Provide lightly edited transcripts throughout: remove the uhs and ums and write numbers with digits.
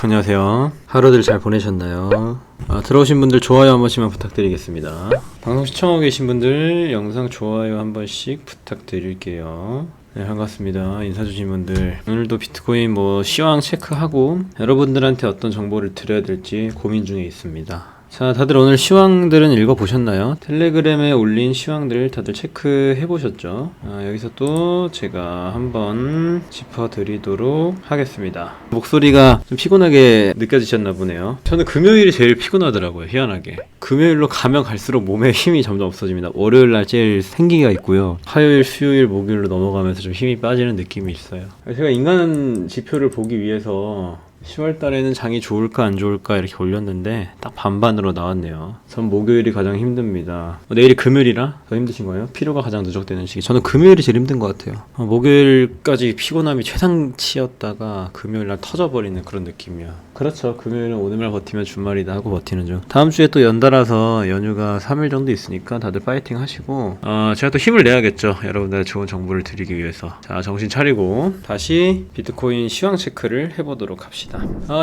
안녕하세요. 하루들 잘 보내셨나요? 들어오신 분들 좋아요 한 번씩만 부탁드리겠습니다. 방송 시청하고 계신 분들 영상 좋아요 한 번씩 부탁드릴게요. 네, 반갑습니다. 인사 주신 분들, 오늘도 비트코인 시황 체크하고 여러분들한테 어떤 정보를 드려야 될지 고민 중에 있습니다. 자, 다들 오늘 시황들은 읽어보셨나요? 텔레그램에 올린 시황들 다들 체크해보셨죠? 여기서 또 제가 한번 짚어드리도록 하겠습니다. 목소리가 좀 피곤하게 느껴지셨나 보네요. 저는 금요일이 제일 피곤하더라고요, 희한하게. 금요일로 가면 갈수록 몸에 힘이 점점 없어집니다. 월요일날 제일 생기가 있고요. 화요일, 수요일, 목요일로 넘어가면서 좀 힘이 빠지는 느낌이 있어요. 제가 인간 지표를 보기 위해서 10월 달에는 장이 좋을까 안 좋을까 이렇게 올렸는데 딱 반반으로 나왔네요. 전 목요일이 가장 힘듭니다. 내일이 금요일이라 더 힘드신 거예요? 피로가 가장 누적되는 시기. 저는 금요일이 제일 힘든 것 같아요. 목요일까지 피곤함이 최상치였다가 금요일날 터져버리는 그런 느낌이야. 그렇죠. 금요일은 오늘만 버티면 주말이다 하고 버티는 중. 다음 주에 또 연달아서 연휴가 3일 정도 있으니까 다들 파이팅 하시고 제가 또 힘을 내야겠죠. 여러분들 좋은 정보를 드리기 위해서. 자, 정신 차리고 다시 비트코인 시황 체크를 해보도록 합시다.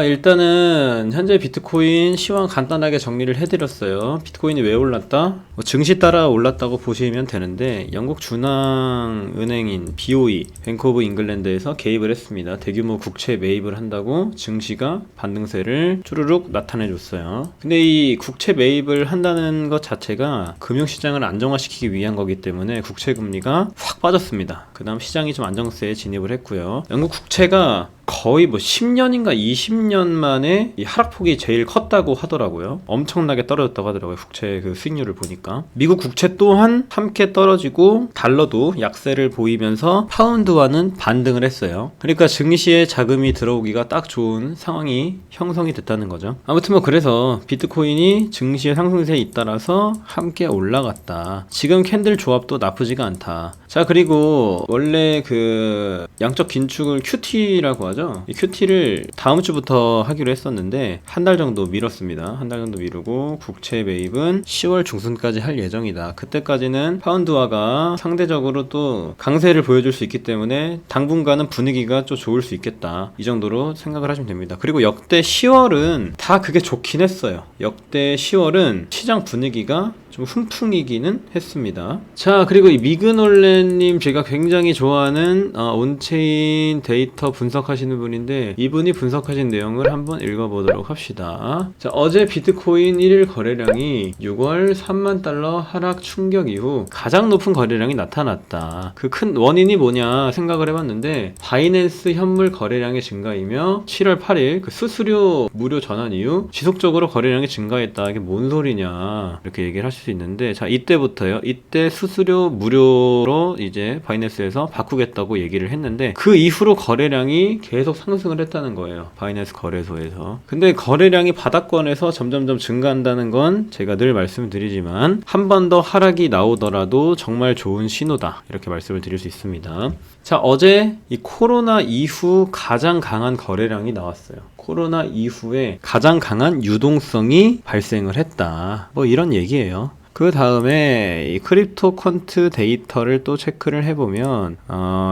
일단은 현재 비트코인 시황 간단하게 정리를 해드렸어요. 비트코인이 왜 올랐다? 증시 따라 올랐다고 보시면 되는데 영국 중앙은행인 BOE 뱅크 오브 잉글랜드에서 개입을 했습니다. 대규모 국채 매입을 한다고 증시가 반등세를 쭈루룩 나타내줬어요. 근데 이 국채 매입을 한다는 것 자체가 금융시장을 안정화시키기 위한 거기 때문에 국채 금리가 확 빠졌습니다. 그 다음 시장이 좀 안정세에 진입을 했고요. 영국 국채가 거의 10년인가 20년 만에 이 하락폭이 제일 컸다고 하더라고요. 엄청나게 떨어졌다고 하더라고요. 국채 그 수익률을 보니까. 미국 국채 또한 함께 떨어지고 달러도 약세를 보이면서 파운드와는 반등을 했어요. 그러니까 증시에 자금이 들어오기가 딱 좋은 상황이 형성이 됐다는 거죠. 아무튼 그래서 비트코인이 증시의 상승세에 잇따라서 함께 올라갔다. 지금 캔들 조합도 나쁘지가 않다. 자, 그리고 원래 그 양적 긴축을 QT라고 하죠. 이 QT를 다음 주부터 하기로 했었는데 한 달 정도 미뤘습니다. 한 달 정도 미루고 국채 매입은 10월 중순까지 할 예정이다. 그때까지는 파운드화가 상대적으로 또 강세를 보여줄 수 있기 때문에 당분간은 분위기가 좀 좋을 수 있겠다. 이 정도로 생각을 하시면 됩니다. 그리고 역대 10월은 다 그게 좋긴 했어요. 역대 10월은 시장 분위기가 좀 훈풍이기는 했습니다. 자, 그리고 이 미그놀레님 제가 굉장히 좋아하는 온체인 데이터 분석하시는 분인데 이분이 분석하신 내용을 한번 읽어보도록 합시다. 자, 어제 비트코인 1일 거래량이 6월 3만 달러 하락 충격 이후 가장 높은 거래량이 나타났다. 그 큰 원인이 뭐냐 생각을 해봤는데 바이낸스 현물 거래량의 증가이며 7월 8일 그 수수료 무료 전환 이후 지속적으로 거래량이 증가했다. 이게 뭔 소리냐 이렇게 얘기를 하실 수 있는데, 자, 이때부터요. 이때 수수료 무료로 이제 바이낸스에서 바꾸겠다고 얘기를 했는데 그 이후로 거래량이 계속 상승을 했다는 거예요. 바이낸스 거래소에서. 근데 거래량이 바닥권에서 점점점 증가한다는 건 제가 늘 말씀드리지만 한 번 더 하락이 나오더라도 정말 좋은 신호다. 이렇게 말씀을 드릴 수 있습니다. 자, 어제 이 코로나 이후 가장 강한 거래량이 나왔어요. 코로나 이후에 가장 강한 유동성이 발생을 했다. 이런 얘기예요. 그 다음에 이 크립토 퀀트 데이터를 또 체크를 해보면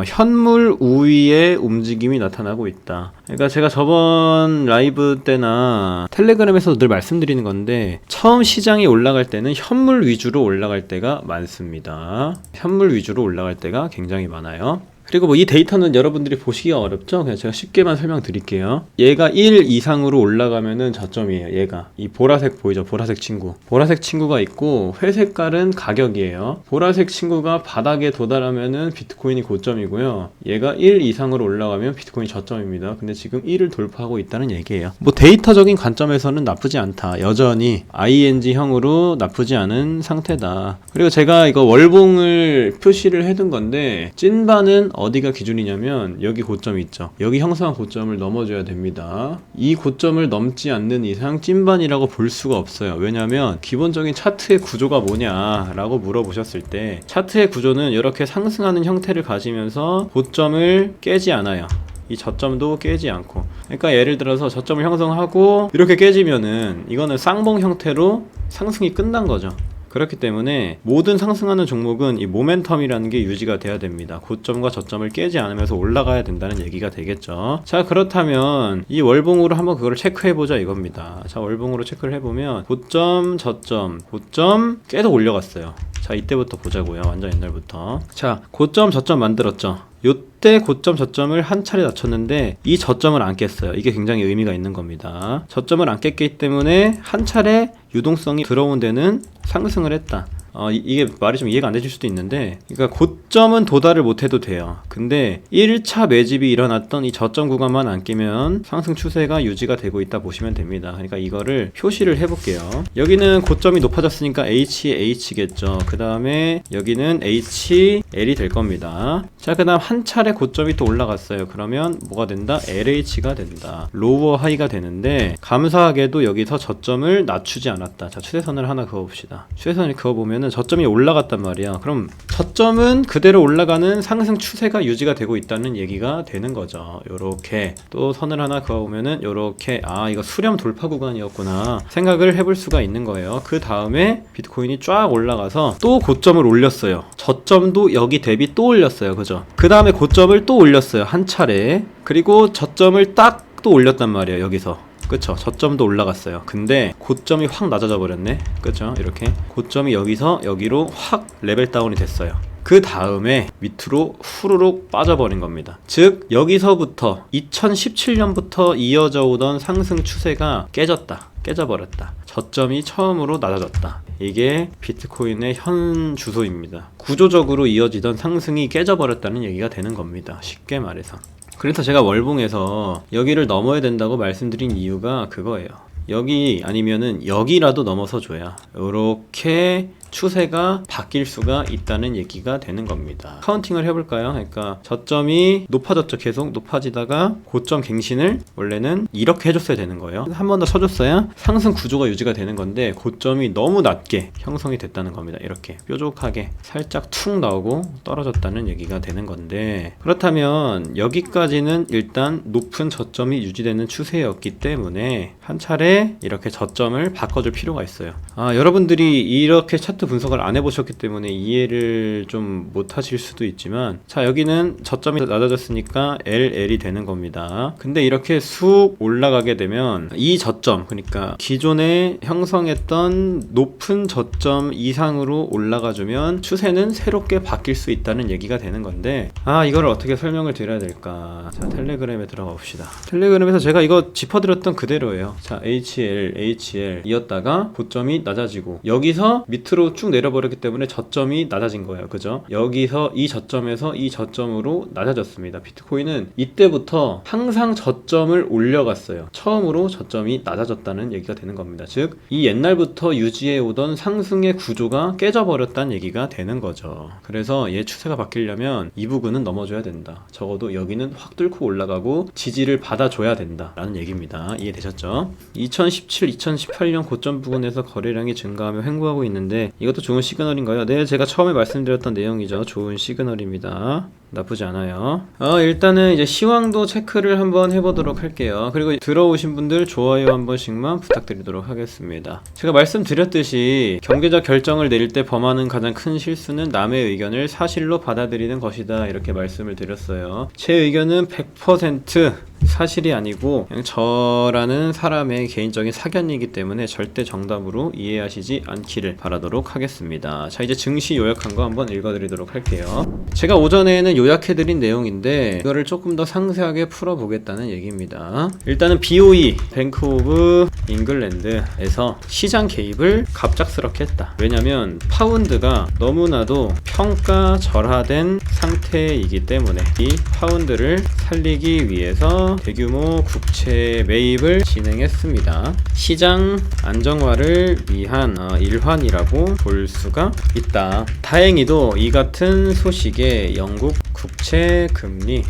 현물 우위의 움직임이 나타나고 있다. 그러니까 제가 저번 라이브 때나 텔레그램에서도 늘 말씀드리는 건데 처음 시장이 올라갈 때는 현물 위주로 올라갈 때가 많습니다. 현물 위주로 올라갈 때가 굉장히 많아요. 그리고 이 데이터는 여러분들이 보시기가 어렵죠? 그냥 제가 쉽게만 설명드릴게요. 얘가 1 이상으로 올라가면은 저점이에요. 얘가 이 보라색 보이죠? 보라색 친구. 보라색 친구가 있고 회색깔은 가격이에요. 보라색 친구가 바닥에 도달하면은 비트코인이 고점이고요. 얘가 1 이상으로 올라가면 비트코인이 저점입니다. 근데 지금 1을 돌파하고 있다는 얘기예요. 데이터적인 관점에서는 나쁘지 않다. 여전히 ING형으로 나쁘지 않은 상태다. 그리고 제가 이거 월봉을 표시를 해둔 건데 찐바는 어디가 기준이냐면 여기 고점이 있죠. 여기 형성한 고점을 넘어줘야 됩니다. 이 고점을 넘지 않는 이상 찐반이라고 볼 수가 없어요. 왜냐하면 기본적인 차트의 구조가 뭐냐라고 물어보셨을 때 차트의 구조는 이렇게 상승하는 형태를 가지면서 고점을 깨지 않아요. 이 저점도 깨지 않고. 그러니까 예를 들어서 저점을 형성하고 이렇게 깨지면은 이거는 쌍봉 형태로 상승이 끝난 거죠. 그렇기 때문에 모든 상승하는 종목은 이 모멘텀이라는 게 유지가 돼야 됩니다. 고점과 저점을 깨지 않으면서 올라가야 된다는 얘기가 되겠죠. 자, 그렇다면 이 월봉으로 한번 그거를 체크해보자 이겁니다. 자, 월봉으로 체크를 해보면 고점, 저점, 고점 계속 올려갔어요. 자, 이때부터 보자고요. 완전 옛날부터. 자, 고점, 저점 만들었죠. 요때 고점 저점을 한 차례 낮췄는데 이 저점을 안 깼어요. 이게 굉장히 의미가 있는 겁니다. 저점을 안 깼기 때문에 한 차례 유동성이 들어온 데는 상승을 했다. 이게 말이 좀 이해가 안 되실 수도 있는데, 그러니까 고점은 도달을 못해도 돼요. 근데 1차 매집이 일어났던 이 저점 구간만 안 끼면 상승 추세가 유지가 되고 있다 보시면 됩니다. 그러니까 이거를 표시를 해볼게요. 여기는 고점이 높아졌으니까 HH겠죠. 그 다음에 여기는 HL이 될 겁니다. 자, 그 다음 한 차례 고점이 또 올라갔어요. 그러면 뭐가 된다? LH가 된다. 로워 하이가 되는데, 감사하게도 여기서 저점을 낮추지 않았다. 자, 추세선을 하나 그어봅시다. 추세선을 그어보면 저점이 올라갔단 말이야. 그럼 저점은 그대로 올라가는 상승 추세가 유지가 되고 있다는 얘기가 되는 거죠. 요렇게 또 선을 하나 그어보면은 요렇게, 아, 이거 수렴 돌파 구간이었구나 생각을 해볼 수가 있는 거예요. 그 다음에 비트코인이 쫙 올라가서 또 고점을 올렸어요. 저점도 여기 대비 또 올렸어요. 그죠? 그 다음에 고점을 또 올렸어요. 한 차례. 그리고 저점을 딱 또 올렸단 말이에요. 여기서. 그쵸? 저점도 올라갔어요. 근데 고점이 확 낮아져 버렸네. 그쵸? 이렇게 고점이 여기서 여기로 확 레벨 다운이 됐어요. 그 다음에 밑으로 후루룩 빠져버린 겁니다. 즉 여기서부터 2017년부터 이어져 오던 상승 추세가 깨져버렸다. 저점이 처음으로 낮아졌다. 이게 비트코인의 현 주소입니다. 구조적으로 이어지던 상승이 깨져버렸다는 얘기가 되는 겁니다. 쉽게 말해서. 그래서 제가 월봉에서 여기를 넘어야 된다고 말씀드린 이유가 그거예요. 여기 아니면은 여기라도 넘어서 줘야 이렇게 추세가 바뀔 수가 있다는 얘기가 되는 겁니다. 카운팅을 해볼까요? 그러니까 저점이 높아졌죠. 계속 높아지다가 고점 갱신을 원래는 이렇게 해줬어야 되는 거예요. 한 번 더 쳐줬어야 상승 구조가 유지가 되는 건데 고점이 너무 낮게 형성이 됐다는 겁니다. 이렇게 뾰족하게 살짝 툭 나오고 떨어졌다는 얘기가 되는 건데, 그렇다면 여기까지는 일단 높은 저점이 유지되는 추세였기 때문에 한 차례 이렇게 저점을 바꿔줄 필요가 있어요. 여러분들이 이렇게 차트 분석을 안 해보셨기 때문에 이해를 좀 못하실 수도 있지만, 자, 여기는 저점이 낮아졌으니까 LL이 되는 겁니다. 근데 이렇게 쑥 올라가게 되면 이 저점, 그러니까 기존에 형성했던 높은 저점 이상으로 올라가주면 추세는 새롭게 바뀔 수 있다는 얘기가 되는 건데, 이거를 어떻게 설명을 드려야 될까? 자, 텔레그램에 들어가 봅시다. 텔레그램에서 제가 이거 짚어드렸던 그대로예요. 자, HL 이었다가 고점이 낮아지고 여기서 밑으로 쭉 내려버렸기 때문에 저점이 낮아진 거예요. 그죠? 여기서 이 저점에서 이 저점으로 낮아졌습니다. 비트코인은 이때부터 항상 저점을 올려갔어요. 처음으로 저점이 낮아졌다는 얘기가 되는 겁니다. 즉, 이 옛날부터 유지해오던 상승의 구조가 깨져버렸다는 얘기가 되는 거죠. 그래서 얘 추세가 바뀌려면 이 부근은 넘어줘야 된다. 적어도 여기는 확 뚫고 올라가고 지지를 받아줘야 된다 라는 얘기입니다. 이해되셨죠? 2017, 2018년 고점 부근에서 거래량이 증가하며 횡보하고 있는데 이것도 좋은 시그널인가요? 네, 제가 처음에 말씀드렸던 내용이죠. 좋은 시그널입니다. 나쁘지 않아요. 일단은 이제 시황도 체크를 한번 해보도록 할게요. 그리고 들어오신 분들 좋아요 한 번씩만 부탁드리도록 하겠습니다. 제가 말씀드렸듯이 경제적 결정을 내릴 때 범하는 가장 큰 실수는 남의 의견을 사실로 받아들이는 것이다, 이렇게 말씀을 드렸어요. 제 의견은 100% 사실이 아니고 그냥 저라는 사람의 개인적인 사견이기 때문에 절대 정답으로 이해하시지 않기를 바라도록 하겠습니다. 자, 이제 증시 요약한 거 한번 읽어드리도록 할게요. 제가 오전에는 요약해드린 내용인데 이거를 조금 더 상세하게 풀어보겠다는 얘기입니다. 일단은 BOE, 뱅크 오브 잉글랜드에서 시장 개입을 갑작스럽게 했다. 왜냐면 파운드가 너무나도 평가절하된 상태이기 때문에 이 파운드를 살리기 위해서 대규모 국채 매입을 진행했습니다. 시장 안정화를 위한 일환이라고 볼 수가 있다. 다행히도 이 같은 소식에 영국 국채 금리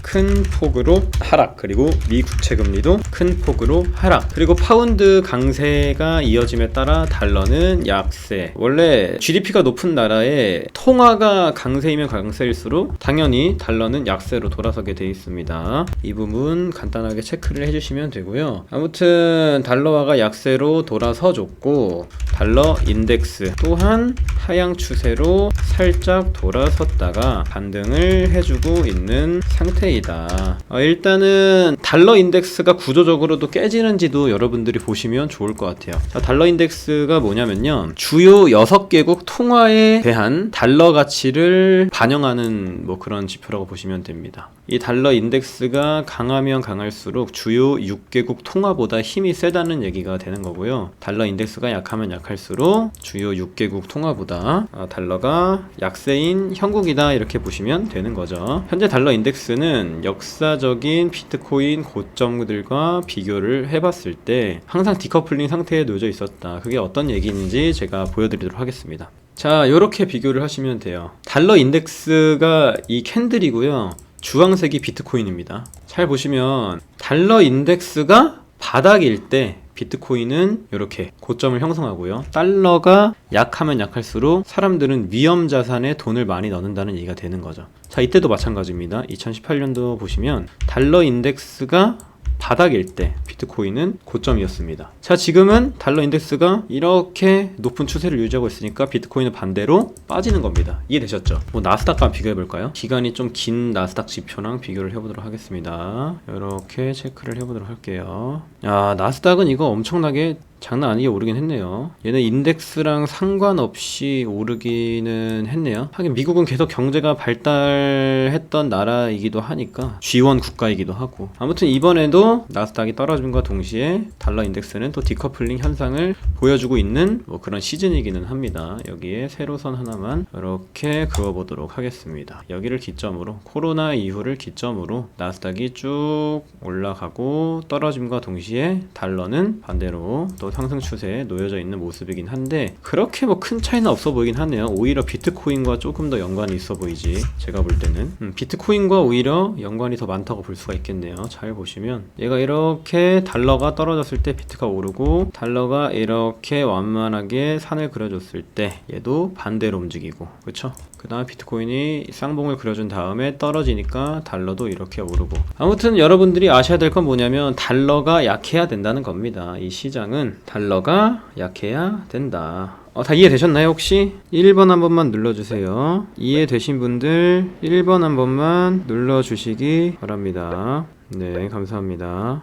큰 폭으로 하락, 그리고 미 국채 금리도 큰 폭으로 하락, 그리고 파운드 강세가 이어짐에 따라 달러는 약세. 원래 GDP가 높은 나라에 통화가 강세이면 강세일수록 당연히 달러는 약세로 돌아서게 돼 있습니다. 이 부분 간단하게 체크를 해주시면 되고요. 아무튼 달러화가 약세로 돌아서줬고, 달러 인덱스 또한 하향 추세로 살짝 돌아섰다가 반등을 해주고 있는 상태이다. 일단은 달러 인덱스가 구조적으로도 깨지는지도 여러분들이 보시면 좋을 것 같아요. 자, 달러 인덱스가 뭐냐면요, 주요 6개국 통화에 대한 달러 가치를 반영하는 뭐 그런 지표라고 보시면 됩니다. 이 달러 인덱스가 강하면 강할수록 주요 6개국 통화보다 힘이 세다는 얘기가 되는 거고요. 달러 인덱스가 약하면 약할수록 주요 6개국 통화보다 달러가 약세인 형국이다, 이렇게 보시면 되는 거죠. 현재 달러 인덱스는 역사적인 비트코인 고점들과 비교를 해봤을 때 항상 디커플링 상태에 놓여져 있었다. 그게 어떤 얘기인지 제가 보여드리도록 하겠습니다. 자, 요렇게 비교를 하시면 돼요. 달러 인덱스가 이 캔들이고요, 주황색이 비트코인입니다. 잘 보시면 달러 인덱스가 바닥일 때 비트코인은 이렇게 고점을 형성하고요, 달러가 약하면 약할수록 사람들은 위험 자산에 돈을 많이 넣는다는 얘기가 되는 거죠. 자, 이때도 마찬가지입니다. 2018년도 보시면 달러 인덱스가 바닥일 때 비트코인은 고점이었습니다. 자, 지금은 달러 인덱스가 이렇게 높은 추세를 유지하고 있으니까 비트코인은 반대로 빠지는 겁니다. 이해되셨죠? 뭐 나스닥과 비교해 볼까요? 기간이 좀 긴 나스닥 지표랑 비교를 해보도록 하겠습니다. 이렇게 체크를 해보도록 할게요. 야, 나스닥은 이거 엄청나게 장난 아니게 오르긴 했네요. 얘는 인덱스랑 상관없이 오르기는 했네요. 하긴 미국은 계속 경제가 발달했던 나라이기도 하니까 G1 국가이기도 하고, 아무튼 이번에도 나스닥이 떨어짐과 동시에 달러 인덱스는 또 디커플링 현상을 보여주고 있는 뭐 그런 시즌이기는 합니다. 여기에 세로선 하나만 이렇게 그어보도록 하겠습니다. 여기를 기점으로, 코로나 이후를 기점으로 나스닥이 쭉 올라가고 떨어짐과 동시에 달러는 반대로 또 상승 추세에 놓여져 있는 모습이긴 한데, 그렇게 뭐 큰 차이는 없어 보이긴 하네요. 오히려 비트코인과 조금 더 연관이 있어 보이지, 제가 볼 때는. 비트코인과 오히려 연관이 더 많다고 볼 수가 있겠네요. 잘 보시면 얘가 이렇게 달러가 떨어졌을 때 비트가 오르고, 달러가 이렇게 완만하게 산을 그려줬을 때 얘도 반대로 움직이고, 그쵸? 그 다음에 비트코인이 쌍봉을 그려준 다음에 떨어지니까 달러도 이렇게 오르고. 아무튼 여러분들이 아셔야 될 건 뭐냐면 달러가 약해야 된다는 겁니다. 이 시장은 달러가 약해야 된다. 다 이해되셨나요 혹시? 1번 한 번만 눌러주세요. 이해되신 분들 1번 한 번만 눌러주시기 바랍니다. 네, 감사합니다.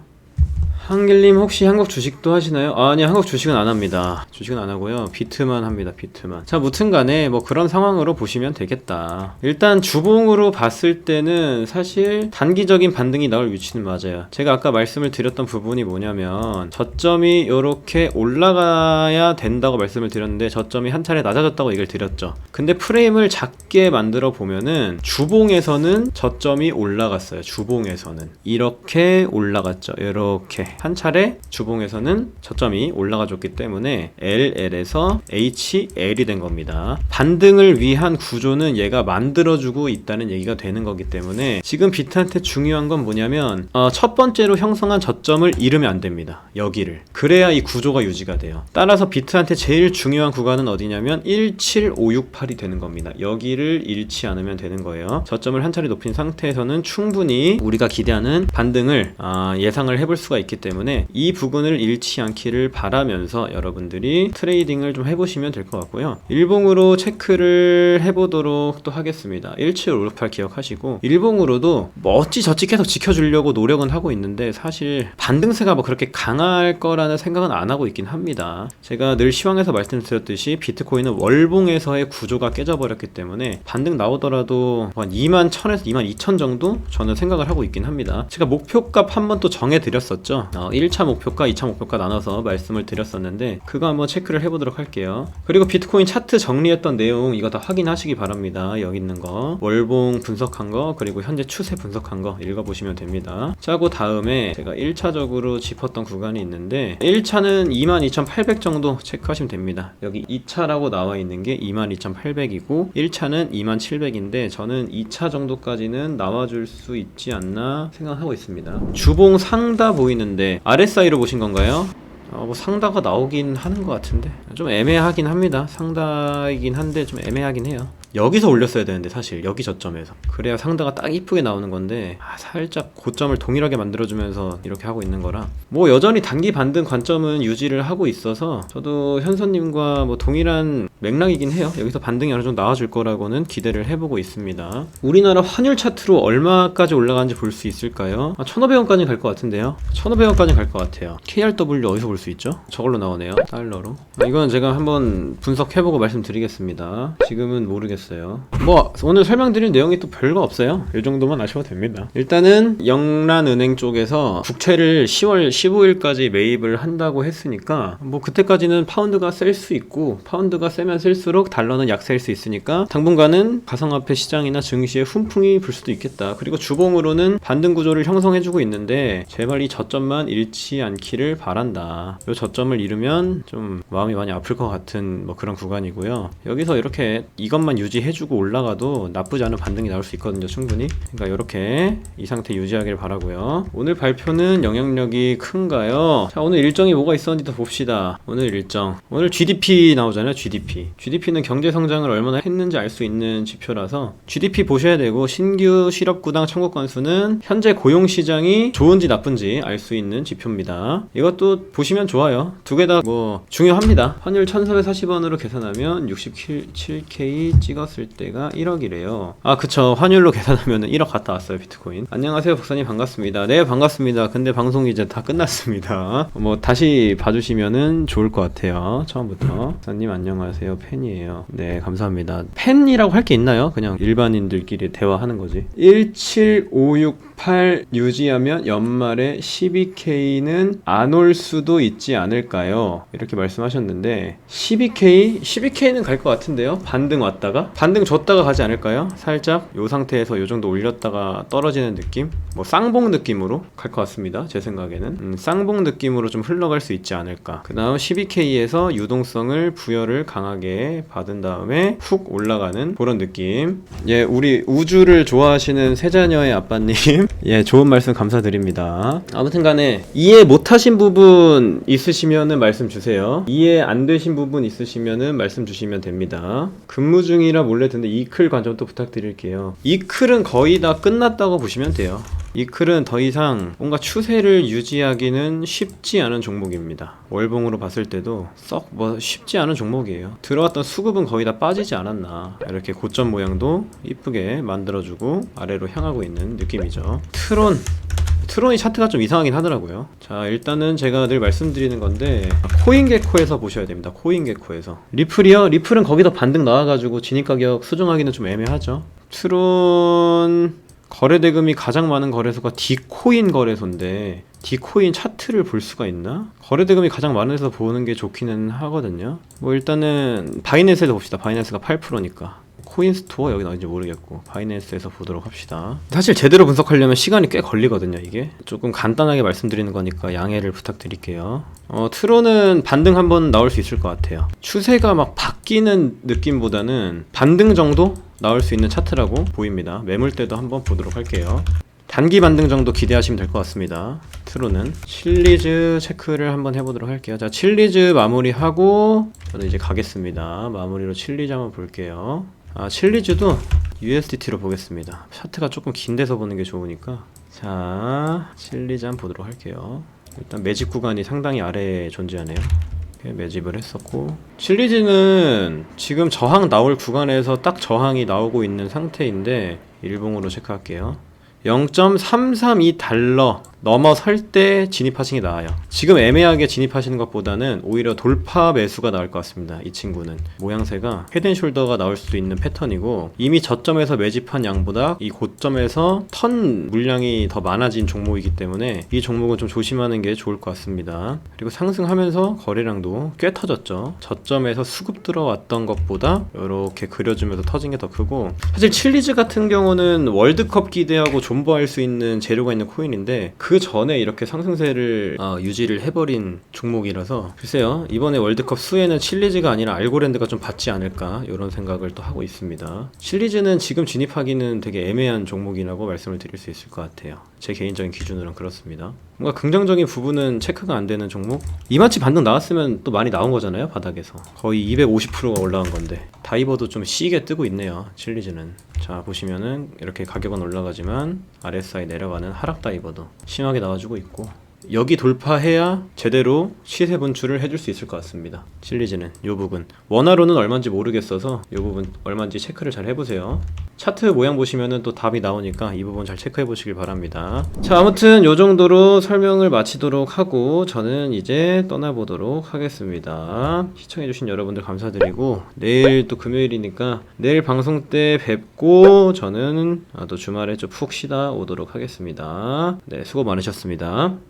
한길님 혹시 한국 주식도 하시나요? 아니, 한국 주식은 안 합니다. 주식은 안 하고요, 비트만 합니다. 비트만. 자, 무튼 간에 뭐 그런 상황으로 보시면 되겠다. 일단 주봉으로 봤을 때는 사실 단기적인 반등이 나올 위치는 맞아요. 제가 아까 말씀을 드렸던 부분이 뭐냐면 저점이 이렇게 올라가야 된다고 말씀을 드렸는데 저점이 한 차례 낮아졌다고 얘기를 드렸죠. 근데 프레임을 작게 만들어 보면은 주봉에서는 저점이 올라갔어요. 주봉에서는 이렇게 올라갔죠. 이렇게 한 차례 주봉에서는 저점이 올라가 줬기 때문에 LL에서 HL이 된 겁니다. 반등을 위한 구조는 얘가 만들어주고 있다는 얘기가 되는 거기 때문에 지금 비트한테 중요한 건 뭐냐면 첫 번째로 형성한 저점을 잃으면 안 됩니다. 여기를. 그래야 이 구조가 유지가 돼요. 따라서 비트한테 제일 중요한 구간은 어디냐면 17568이 되는 겁니다. 여기를 잃지 않으면 되는 거예요. 저점을 한 차례 높인 상태에서는 충분히 우리가 기대하는 반등을 예상을 해볼 수가 있기 때문에 이 부분을 잃지 않기를 바라면서 여러분들이 트레이딩을 좀 해보시면 될 것 같고요. 일봉으로 체크를 해보도록 또 하겠습니다. 17568 기억하시고, 일봉으로도 뭐 어찌저찌 계속 지켜주려고 노력은 하고 있는데 사실 반등세가 뭐 그렇게 강할 거라는 생각은 안 하고 있긴 합니다. 제가 늘 시황에서 말씀드렸듯이 비트코인은 월봉에서의 구조가 깨져버렸기 때문에 반등 나오더라도 한 21,000에서 22,000 정도 저는 생각을 하고 있긴 합니다. 제가 목표값 한번 또 정해드렸었죠. 1차 목표가 2차 목표가 나눠서 말씀을 드렸었는데 그거 한번 체크를 해보도록 할게요. 그리고 비트코인 차트 정리했던 내용 이거 다 확인하시기 바랍니다. 여기 있는 거 월봉 분석한 거 그리고 현재 추세 분석한 거 읽어보시면 됩니다. 자, 그 다음에 제가 1차적으로 짚었던 구간이 있는데 1차는 22,800 정도 체크하시면 됩니다. 여기 2차라고 나와 있는 게 22,800이고 1차는 2700인데 저는 2차 정도까지는 나와줄 수 있지 않나 생각하고 있습니다. 주봉 상다 보이는데 RSI로 보신 건가요? 뭐 상다가 나오긴 하는 것 같은데 좀 애매하긴 합니다. 상다이긴 한데 좀 애매하긴 해요. 여기서 올렸어야 되는데 사실 여기 저점에서 그래야 상다가 딱 이쁘게 나오는 건데 살짝 고점을 동일하게 만들어주면서 이렇게 하고 있는 거라 뭐 여전히 단기 반등 관점은 유지를 하고 있어서 저도 현선님과 뭐 동일한 맥락이긴 해요. 여기서 반등이 어느 정도 나와줄 거라고는 기대를 해보고 있습니다. 우리나라 환율 차트로 얼마까지 올라가는지 볼 수 있을까요? 1,500원까지 갈 것 같은데요. 1,500원까지 갈 것 같아요. KRW 어디서 볼 수 있죠? 저걸로 나오네요. 달러로. 이건 제가 한번 분석해보고 말씀드리겠습니다. 지금은 모르겠어요. 뭐 오늘 설명드릴 내용이 또 별거 없어요. 이 정도만 아셔도 됩니다. 일단은 영란은행 쪽에서 국채를 10월 15일까지 매입을 한다고 했으니까 뭐 그때까지는 파운드가 셀 수 있고 파운드가 세면 셀수록 달러는 약세일 수 있으니까 당분간은 가상화폐 시장이나 증시에 훈풍이 불 수도 있겠다. 그리고 주봉으로는 반등 구조를 형성해주고 있는데 제발 이 저점만 잃지 않기를 바란다. 이 저점을 잃으면 좀 마음이 많이 아플 것 같은 뭐 그런 구간이고요. 여기서 이렇게 이것만 유지해주고 올라가도 나쁘지 않은 반등이 나올 수 있거든요. 충분히. 그러니까 이렇게 이 상태 유지하길 바라고요. 오늘 발표는 영향력이 큰가요? 자, 오늘 일정이 뭐가 있었는지 더 봅시다. 오늘 일정. 오늘 GDP 나오잖아요. GDP는 경제 성장을 얼마나 했는지 알 수 있는 지표라서 GDP 보셔야 되고 신규 실업구당 청구 건수는 현재 고용 시장이 좋은지 나쁜지 알 수 있는 지표입니다. 이것도 보시면 좋아요. 두 개 다 뭐 중요합니다. 환율 1,440원으로 계산하면 67K 찍었을 때가 1억이래요. 그쵸. 환율로 계산하면 1억 갔다 왔어요. 비트코인. 안녕하세요 박사님, 반갑습니다. 네, 반갑습니다. 근데 방송이 이제 다 끝났습니다. 뭐 다시 봐주시면은 좋을 것 같아요. 처음부터. 박사님 안녕하세요, 팬이에요. 네, 감사합니다. 팬이라고 할 게 있나요? 그냥 일반인들끼리 대화하는 거지. 17568 유지하면 연말에 12K는 안 올 수도 있지 않을까요? 이렇게 말씀하셨는데 12K는 갈 것 같은데요. 반등 왔다가 반등 줬다가 가지 않을까요? 살짝 요 상태에서 요 정도 올렸다가 떨어지는 느낌? 뭐 쌍봉 느낌으로 갈 것 같습니다. 제 생각에는 쌍봉 느낌으로 좀 흘러갈 수 있지 않을까. 그 다음 12K에서 유동성을 부여를 강하게 받은 다음에 훅 올라가는 그런 느낌. 예, 우리 우주를 좋아하시는 세자녀의 아빠님 예, 좋은 말씀 감사드립니다. 아무튼 간에 이해 못하신 부분 있으시면은 말씀 주세요. 이해 안 되신 부분 있으시면은 말씀 주시면 됩니다. 근무 중이라 몰래 듣는데 이클 관점 또 부탁드릴게요. 이클은 거의 다 끝났다고 보시면 돼요. 이클은 더 이상 뭔가 추세를 유지하기는 쉽지 않은 종목입니다. 월봉으로 봤을 때도 썩 뭐 쉽지 않은 종목이에요. 들어왔던 수급은 거의 다 빠지지 않았나. 이렇게 고점 모양도 이쁘게 만들어주고 아래로 향하고 있는 느낌이죠. 트론이 차트가 좀 이상하긴 하더라고요. 자, 일단은 제가 늘 말씀드리는 건데 코인게코에서 보셔야 됩니다. 코인게코에서. 리플이요? 리플은 거기서 반등 나와가지고 진입가격 수정하기는 좀 애매하죠. 트론 거래대금이 가장 많은 거래소가 디코인 거래소인데 디코인 차트를 볼 수가 있나? 거래대금이 가장 많은 데서 보는 게 좋기는 하거든요. 뭐 일단은 바이낸스에서 봅시다. 바이낸스가 8%니까 코인스토어 여기 나온지 모르겠고 바이낸스에서 보도록 합시다. 사실 제대로 분석하려면 시간이 꽤 걸리거든요. 이게 조금 간단하게 말씀드리는 거니까 양해를 부탁드릴게요. 트론은 반등 한번 나올 수 있을 것 같아요. 추세가 막 바뀌는 느낌보다는 반등 정도 나올 수 있는 차트라고 보입니다. 매물대도 한번 보도록 할게요. 단기 반등 정도 기대하시면 될 것 같습니다. 트론은 칠리즈 체크를 한번 해보도록 할게요. 자, 칠리즈 마무리하고 저는 이제 가겠습니다. 마무리로 칠리즈 한번 볼게요. 칠리즈도 USDT로 보겠습니다. 차트가 조금 긴 데서 보는 게 좋으니까. 자, 칠리즈 한번 보도록 할게요. 일단 매집 구간이 상당히 아래에 존재하네요. 매집을 했었고, 칠리즈는 지금 저항 나올 구간에서 딱 저항이 나오고 있는 상태인데 일봉으로 체크할게요. 0.332달러 넘어설 때 진입하시는 게 나아요. 지금 애매하게 진입하시는 것보다는 오히려 돌파 매수가 나올 것 같습니다. 이 친구는 모양새가 헤드앤숄더가 나올 수도 있는 패턴이고, 이미 저점에서 매집한 양보다 이 고점에서 턴 물량이 더 많아진 종목이기 때문에 이 종목은 좀 조심하는 게 좋을 것 같습니다. 그리고 상승하면서 거래량도 꽤 터졌죠. 저점에서 수급 들어왔던 것보다 이렇게 그려주면서 터진 게 더 크고, 사실 칠리즈 같은 경우는 월드컵 기대하고 존버할 수 있는 재료가 있는 코인인데 그 전에 이렇게 상승세를 유지를 해버린 종목이라서 글쎄요, 이번에 월드컵 수혜는 칠리즈가 아니라 알고랜드가 좀 받지 않을까 이런 생각을 또 하고 있습니다. 칠리즈는 지금 진입하기는 되게 애매한 종목이라고 말씀을 드릴 수 있을 것 같아요. 제 개인적인 기준으로는 그렇습니다. 뭔가 긍정적인 부분은 체크가 안 되는 종목? 이마치 반등 나왔으면 또 많이 나온 거잖아요. 바닥에서 거의 250%가 올라간 건데 다이버도 좀 시게 뜨고 있네요. 칠리즈는. 자, 보시면은 이렇게 가격은 올라가지만 RSI 내려가는 하락 다이버도 심하게 나와주고 있고, 여기 돌파해야 제대로 시세 분출을 해줄 수 있을 것 같습니다. 칠리즈는 요 부분 원화로는 얼마인지 모르겠어서 요 부분 얼마인지 체크를 잘 해보세요. 차트 모양 보시면은 또 답이 나오니까 이 부분 잘 체크해 보시길 바랍니다. 자, 아무튼 요 정도로 설명을 마치도록 하고 저는 이제 떠나보도록 하겠습니다. 시청해주신 여러분들 감사드리고, 내일 또 금요일이니까 내일 방송 때 뵙고 저는 또 주말에 좀 푹 쉬다 오도록 하겠습니다. 네, 수고 많으셨습니다.